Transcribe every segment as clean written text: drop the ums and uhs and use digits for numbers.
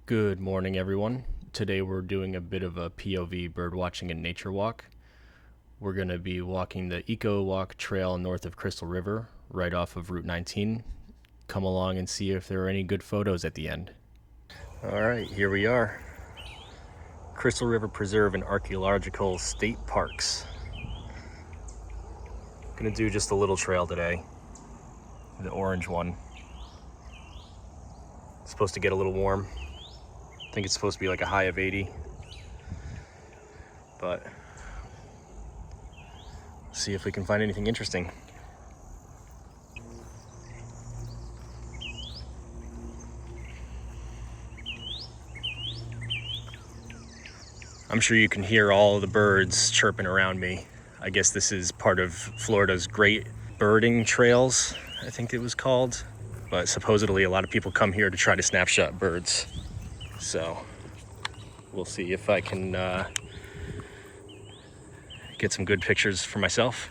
Good morning, everyone. Today we're doing a bit of a POV bird watching and nature walk. We're going to be walking the Eco Walk Trail north of Crystal River, right off of Route 19. Come along and see if there are any good photos at the end. All right, here we are. Crystal River Preserve and Archaeological State Parks. Gonna do just a little trail today, the orange one. It's supposed to get a little warm. I think it's supposed to be like a high of 80, but see if we can find anything interesting. I'm sure you can hear all the birds chirping around me. I guess this is part of Florida's Great Birding Trails, I think it was called. But supposedly a lot of people come here to try to snapshot birds. So we'll see if I can get some good pictures for myself.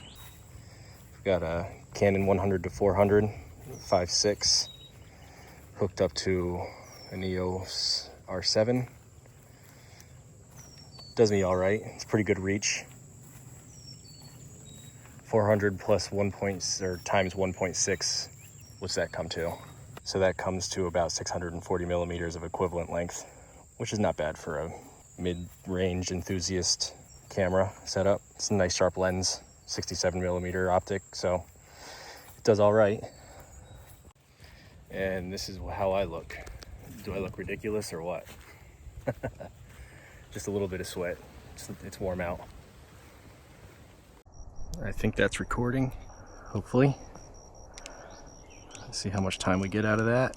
I've got a Canon 100-400, 5.6, hooked up to an EOS R7. Does me all right. It's pretty good reach. 400 plus times 1.6. What's that come to? So that comes to about 640 millimeters of equivalent length, which is not bad for a mid-range enthusiast camera setup. It's a nice sharp lens, 67 millimeter optic, so it does all right. And this is how I look. Do I look ridiculous or what? Just a little bit of sweat. It's warm out. I think that's recording, hopefully. Let's see how much time we get out of that.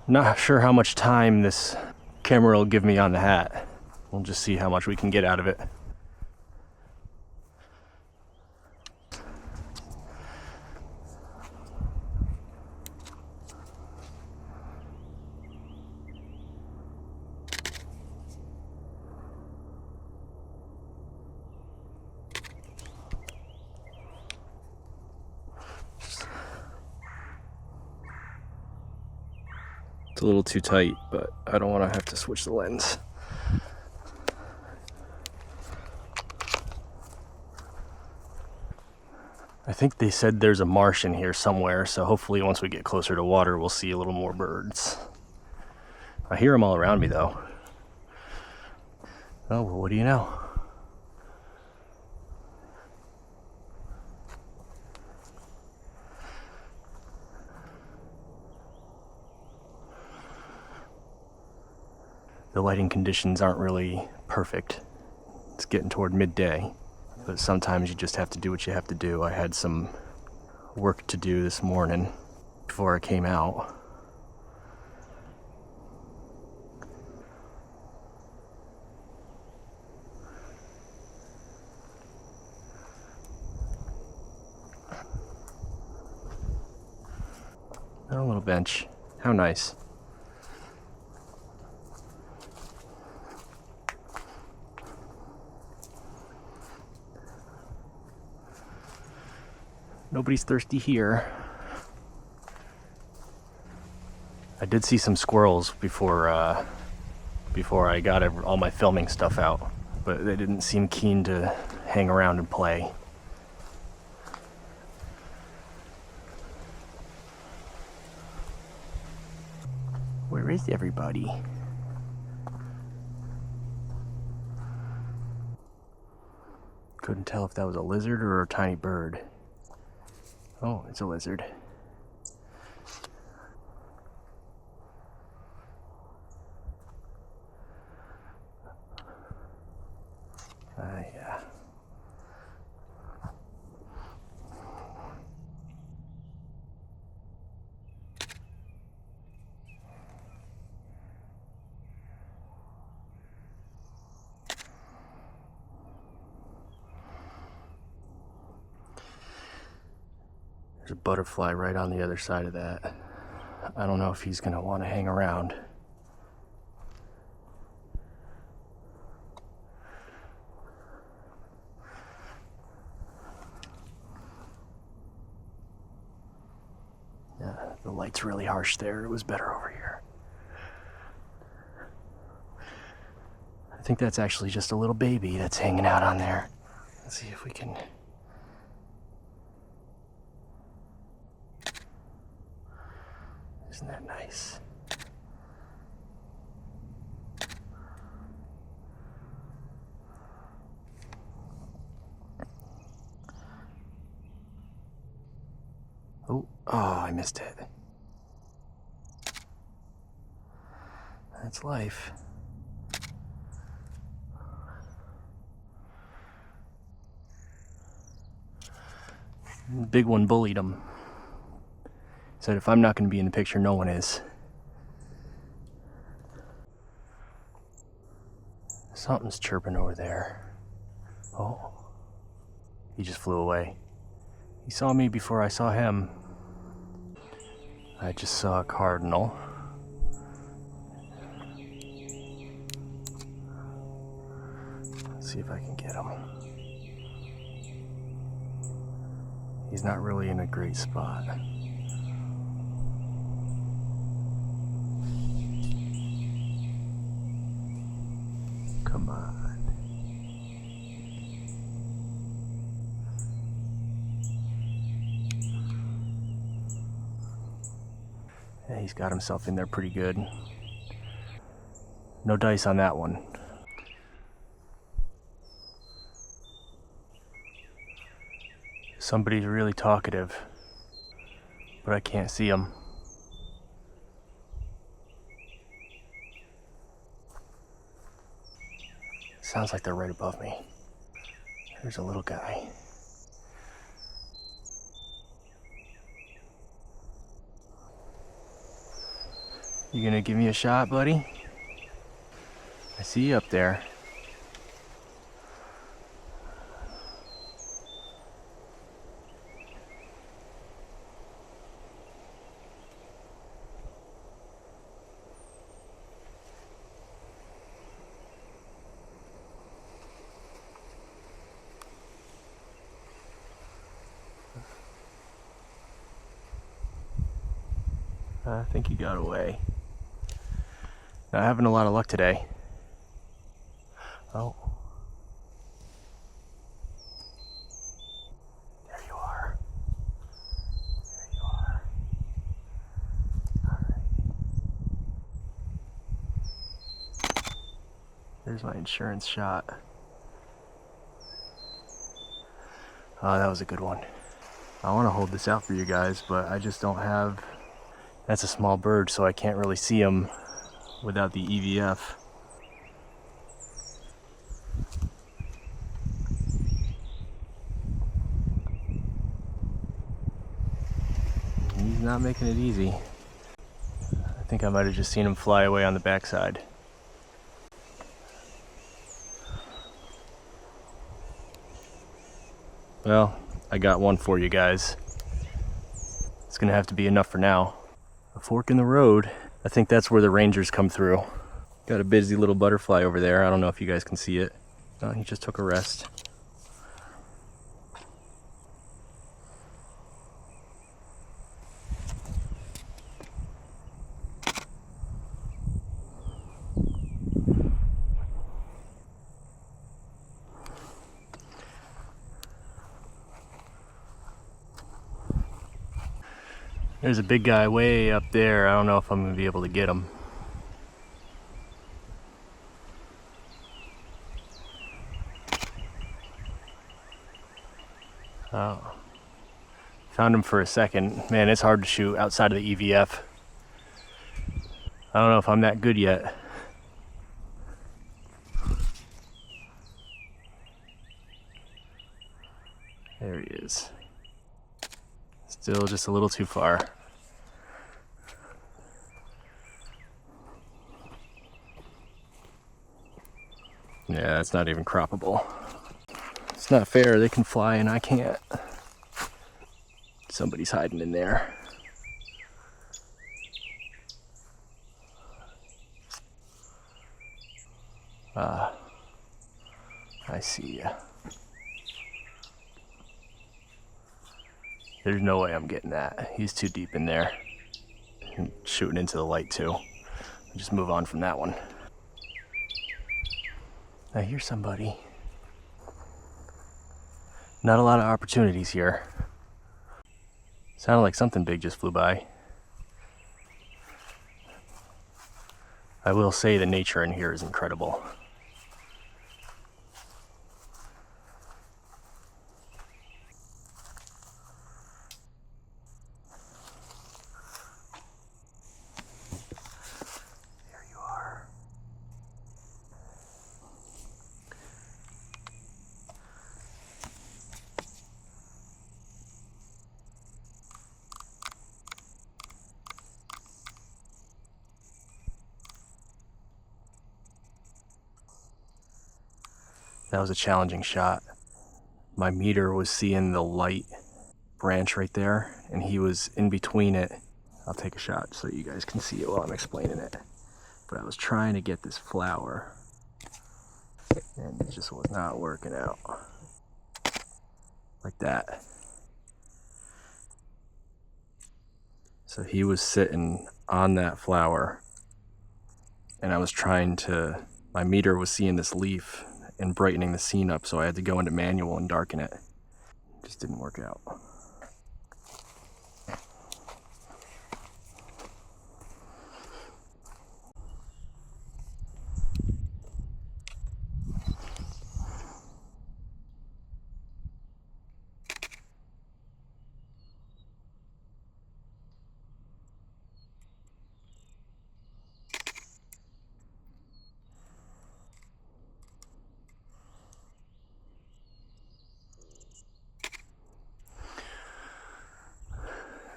Not sure how much time this camera will give me on the hat. We'll just see how much we can get out of it. It's a little too tight, but I don't want to have to switch the lens. I think they said there's a marsh in here somewhere, so hopefully once we get closer to water, we'll see a little more birds. I hear them all around me, though. Oh, well, what do you know? The lighting conditions aren't really perfect. It's getting toward midday, but sometimes you just have to do what you have to do. I had some work to do this morning before I came out. Oh, a little bench. How nice. Nobody's thirsty here. I did see some squirrels before I got all my filming stuff out, but they didn't seem keen to hang around and play. Where is everybody? Couldn't tell if that was a lizard or a tiny bird. Oh, it's a lizard. Yeah. There's a butterfly right on the other side of that. I don't know if he's gonna want to hang around. Yeah, the light's really harsh there. It was better over here. think that's actually just a little baby that's hanging out on there. Let's see if we can... Isn't that nice? Oh, I missed it. That's life. The big one bullied him. Said if I'm not going to be in the picture, no one is. Something's chirping over there. Oh, he just flew away. He saw me before I saw him. I just saw a cardinal. Let's see if I can get him. He's not really in a great spot. Come on. Yeah, he's got himself in there pretty good. No dice on that one. Somebody's really talkative, but I can't see him. Sounds like they're right above me. There's a little guy. You gonna give me a shot, buddy? I see you up there. I think he got away. Not having a lot of luck today. Oh. There you are. There you are. All right. There's my insurance shot. Oh, that was a good one. I want to hold this out for you guys, but I just don't have... That's a small bird, so I can't really see him without the EVF. He's not making it easy. I think I might have just seen him fly away on the backside. Well, I got one for you guys. It's gonna have to be enough for now. A fork in the road. I think that's where the rangers come through. Got a busy little butterfly over there. I don't know if you guys can see it. Oh, he just took a rest. There's a big guy way up there. I don't know if I'm gonna be able to get him. Oh. Found him for a second. Man, it's hard to shoot outside of the EVF. I don't know if I'm that good yet. There he is. Still just a little too far. Yeah, that's not even croppable. It's not fair, they can fly and I can't. Somebody's hiding in there. I see ya. There's no way I'm getting that. He's too deep in there. I'm shooting into the light too. I'll just move on from that one. I hear somebody. Not a lot of opportunities here. Sounded like something big just flew by. I will say the nature in here is incredible. There you are. That was a challenging shot. My meter was seeing the light branch right there, and he was in between it. I'll take a shot so you guys can see it while I'm explaining it. But I was trying to get this flower, and it just was not working out. Like that. So he was sitting on that flower, and I was trying to, my meter was seeing this leaf and brightening the scene up, so I had to go into manual and darken it. Just didn't work out.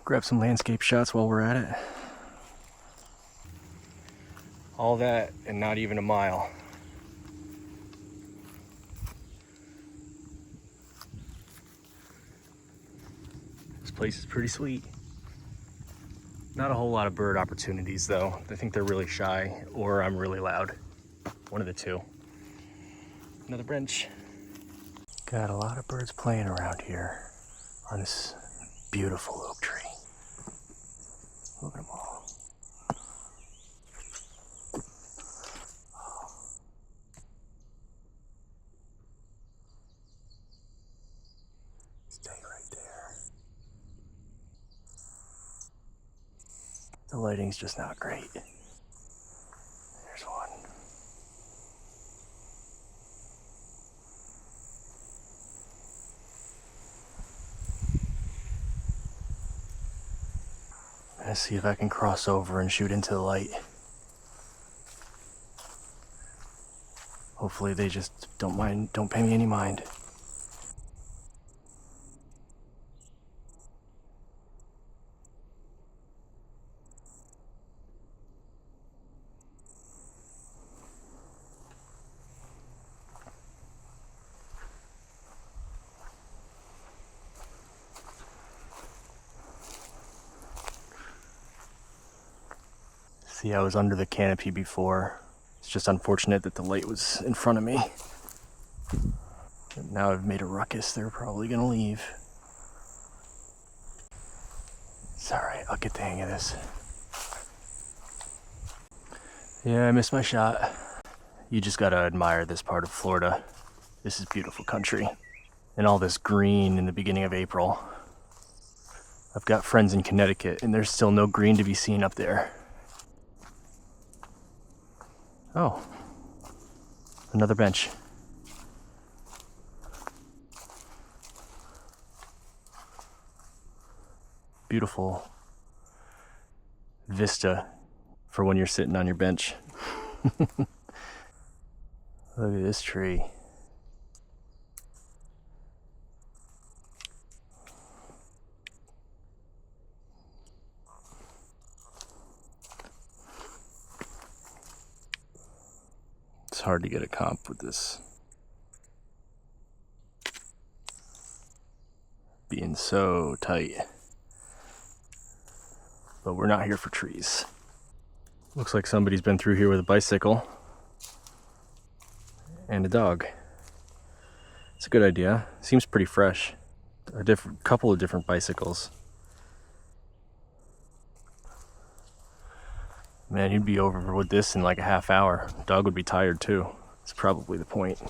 Grab some landscape shots while we're at it. All that and not even a mile. This place is pretty sweet. Not a whole lot of bird opportunities though. I think they're really shy, or I'm really loud. One of the two. Another bench. Got a lot of birds playing around here on this beautiful oak tree. Look at them all. Stay right there. The lighting's just not great. There's one. Let's see if I can cross over and shoot into the light. Hopefully they just don't pay me any mind. See, I was under the canopy before. It's just unfortunate that the light was in front of me. And now I've made a ruckus, they're probably gonna leave. It's alright, I'll get the hang of this. Yeah, I missed my shot. You just gotta admire this part of Florida. This is beautiful country. And all this green in the beginning of April. I've got friends in Connecticut and there's still no green to be seen up there. Oh, another bench. Beautiful vista for when you're sitting on your bench. Look at this tree. It's hard to get a comp with this being so tight. But we're not here for trees. Looks like somebody's been through here with a bicycle and a dog. It's a good idea. Seems pretty fresh. A couple of different bicycles. Man, you'd be over with this in like a half hour. Dog would be tired too. That's probably the point. I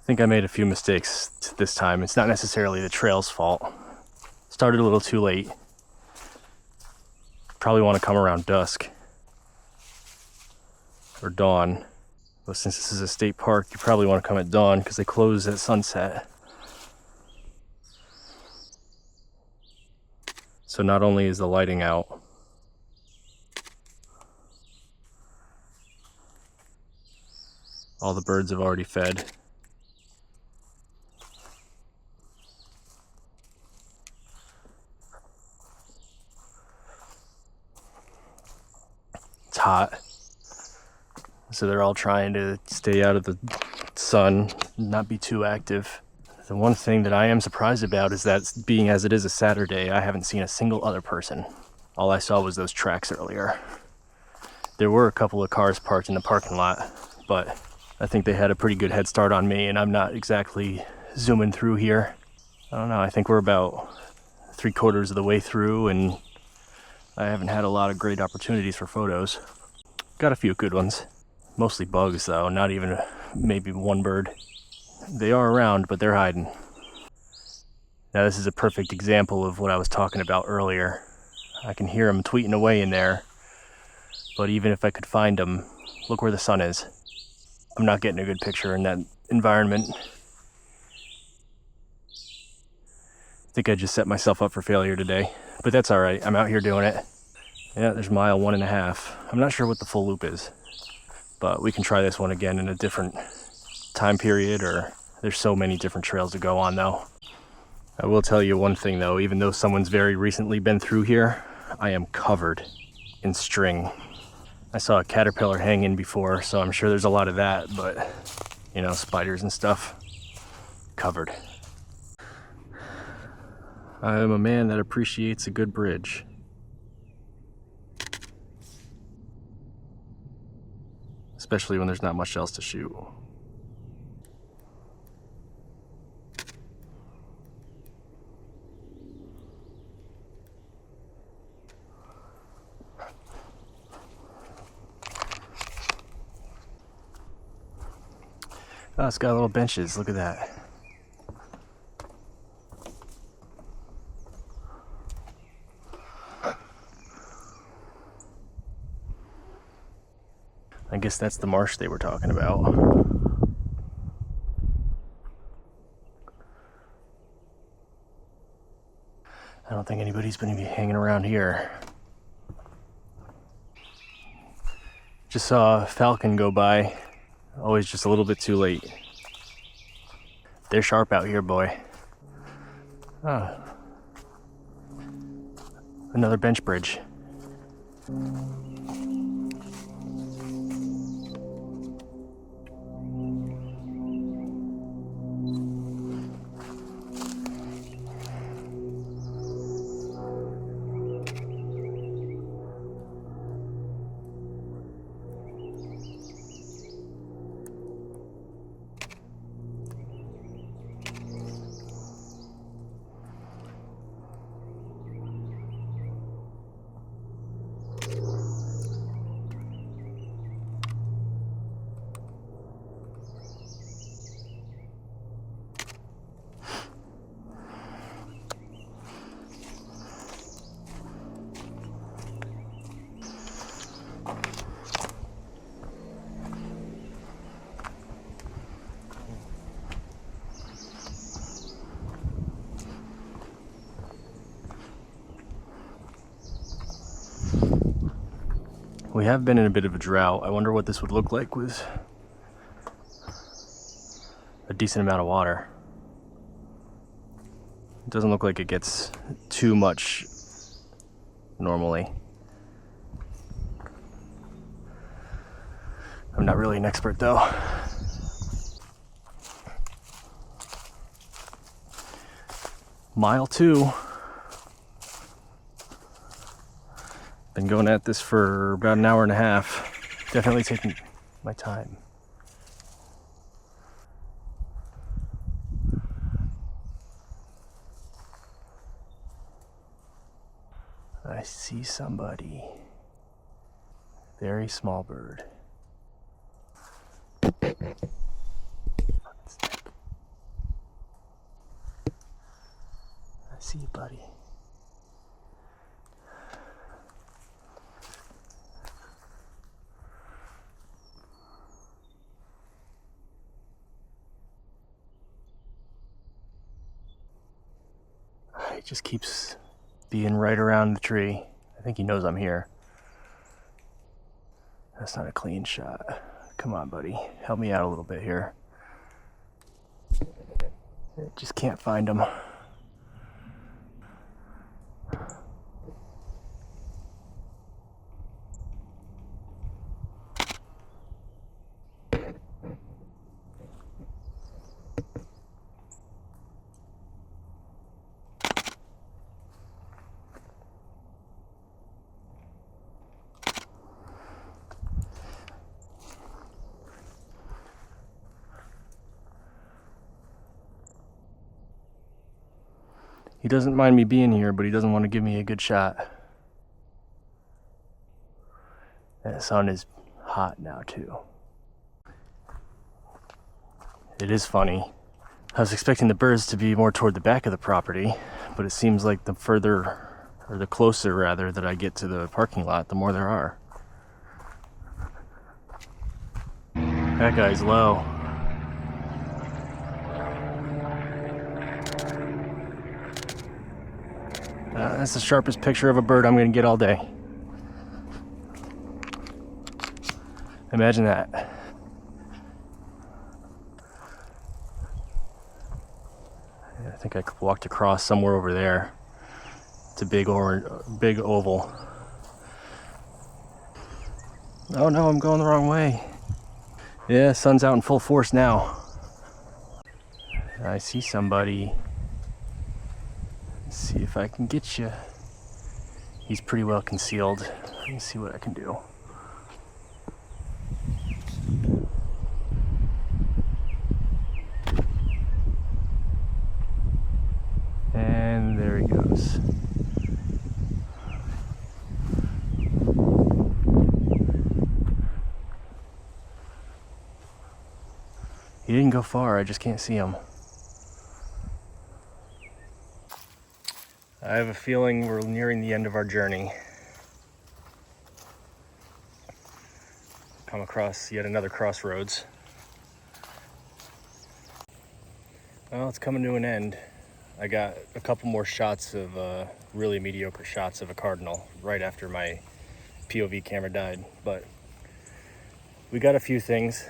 think I made a few mistakes this time. It's not necessarily the trail's fault. Started a little too late. Probably want to come around dusk or dawn. But since this is a state park, you probably want to come at dawn because they close at sunset. So not only is the lighting out, all the birds have already fed. It's hot. So they're all trying to stay out of the sun, not be too active. The one thing that I am surprised about is that, being as it is a Saturday, I haven't seen a single other person. All I saw was those tracks earlier. There were a couple of cars parked in the parking lot, but I think they had a pretty good head start on me, and I'm not exactly zooming through here. I don't know, I think we're about 3/4 of the way through, and I haven't had a lot of great opportunities for photos. Got a few good ones. Mostly bugs though, not even maybe one bird. They are around, but they're hiding. Now this is a perfect example of what I was talking about earlier. I can hear them tweeting away in there, but even if I could find them, look where the sun is. I'm not getting a good picture in that environment. I think I just set myself up for failure today, but that's all right. I'm out here doing it. Yeah, there's mile 1.5. I'm not sure what the full loop is, but we can try this one again in a different time period, or there's so many different trails to go on though. I will tell you one thing though, even though someone's very recently been through here, I am covered in string. I saw a caterpillar hanging before, so I'm sure there's a lot of that, but you know, spiders and stuff, covered. I am a man that appreciates a good bridge. Especially when there's not much else to shoot. Oh, it's got little benches, look at that. I guess that's the marsh they were talking about. I don't think anybody's going to be hanging around here. Just saw a falcon go by, always just a little bit too late. They're sharp out here, boy. Oh. Another bench bridge. We have been in a bit of a drought. I wonder what this would look like with a decent amount of water. It doesn't look like it gets too much normally. I'm not really an expert though. Mile 2. Been going at this for about 1.5 hours. Definitely taking my time. I see somebody. Very small bird. I see you, buddy. He just keeps being right around the tree. I think he knows I'm here. That's not a clean shot. Come on, buddy. Help me out a little bit here. Just can't find him. He doesn't mind me being here, but he doesn't want to give me a good shot. And the sun is hot now too. It is funny. I was expecting the birds to be more toward the back of the property, but it seems like the further, or the closer rather, that I get to the parking lot, the more there are. That guy's low. That's the sharpest picture of a bird I'm going to get all day. Imagine that. I think I walked across somewhere over there. It's a big oval. Oh no, I'm going the wrong way. Yeah, sun's out in full force now. I see somebody. Let's see if I can get you. He's pretty well concealed. Let me see what I can do. And there he goes. He didn't go far, I just can't see him. I have a feeling we're nearing the end of our journey. Come across yet another crossroads. Well, it's coming to an end. I got a couple more shots of really mediocre shots of a cardinal right after my POV camera died, but we got a few things.